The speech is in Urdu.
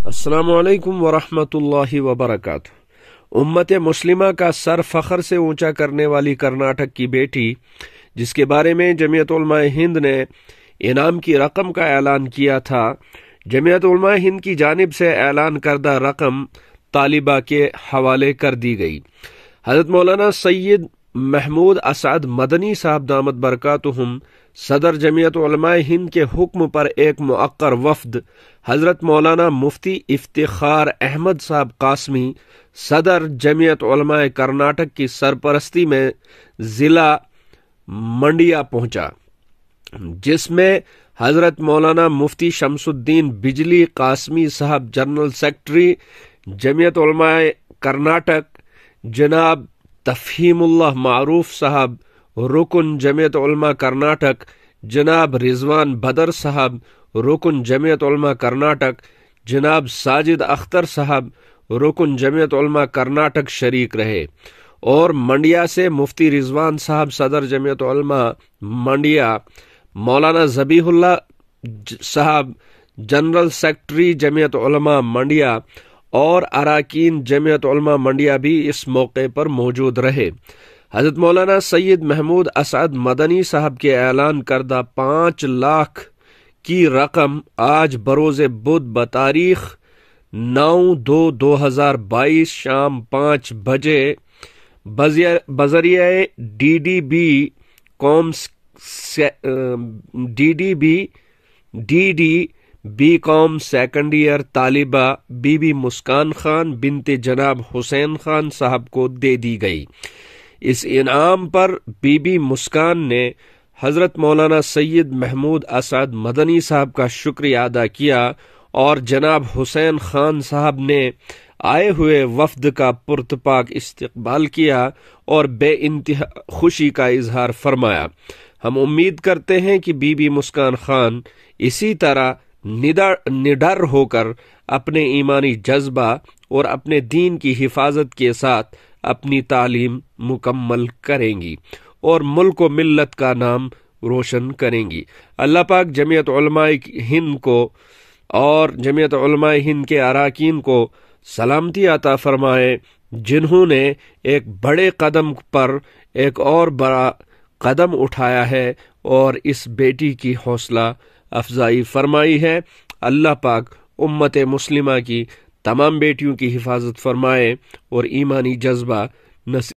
السلام علیکم ورحمۃ اللہ وبرکاتہ۔ امت مسلمہ کا سر فخر سے اونچا کرنے والی کرناٹک کی بیٹی، جس کے بارے میں جمعیت علماء ہند نے انعام کی رقم کا اعلان کیا تھا، جمعیت علماء ہند کی جانب سے اعلان کردہ رقم طالبہ کے حوالے کر دی گئی۔ حضرت مولانا سید محمود اسعد مدنی صاحب دامت برکاتہم، صدر جمعیت علماء ہند کے حکم پر ایک مؤقر وفد، حضرت مولانا مفتی افتخار احمد صاحب قاسمی، صدر جمعیت علماء کرناٹک کی سرپرستی میں ضلع منڈیا پہنچا، جس میں حضرت مولانا مفتی شمس الدین بجلی قاسمی صاحب جنرل سیکرٹری جمعیت علماء کرناٹک، جناب تفہیم اللہ معروف صاحب رکن جمعیت علماء کرناٹک، جناب رضوان بدر صاحب رکن جمعیت علماء کرناٹک، جناب ساجد اختر صاحب رکن جمعیت علماء کرناٹک شریک رہے، اور منڈیا سے مفتی رضوان صاحب صدر جمعیت علماء منڈیا، مولانا ذبیح اللہ صاحب جنرل سیکرٹری جمعیت علماء منڈیا اور اراکین جمعیت علماء منڈیا بھی اس موقع پر موجود رہے۔ حضرت مولانا سید محمود اسعد مدنی صاحب کے اعلان کردہ 5 لاکھ کی رقم آج بروز بدھ بتاریخ 9/2/2022 شام 5 بجے بذریعہ ڈی بی کام سیکنڈ ایئر طالبہ بی بی مسکان خان بنت جناب حسین خان صاحب کو دے دی گئی۔ اس انعام پر بی بی مسکان نے حضرت مولانا سید محمود اسعد مدنی صاحب کا شکریہ ادا کیا اور جناب حسین خان صاحب نے آئے ہوئے وفد کا پرتپاک استقبال کیا اور بے انتہا خوشی کا اظہار فرمایا۔ ہم امید کرتے ہیں کہ بی بی مسکان خان اسی طرح نڈر ہو کر اپنے ایمانی جذبہ اور اپنے دین کی حفاظت کے ساتھ اپنی تعلیم مکمل کریں گی اور ملک و ملت کا نام روشن کریں گی۔ اللہ پاک جمعیت علماء ہند کو اور جمعیت علماء ہند کے اراکین کو سلامتی عطا فرمائے، جنہوں نے ایک بڑے قدم پر ایک اور بڑا قدم اٹھایا ہے اور اس بیٹی کی حوصلہ افزائی فرمائی ہے۔ اللہ پاک امت مسلمہ کی تمام بیٹیوں کی حفاظت فرمائے اور ایمانی جذبہ نصیب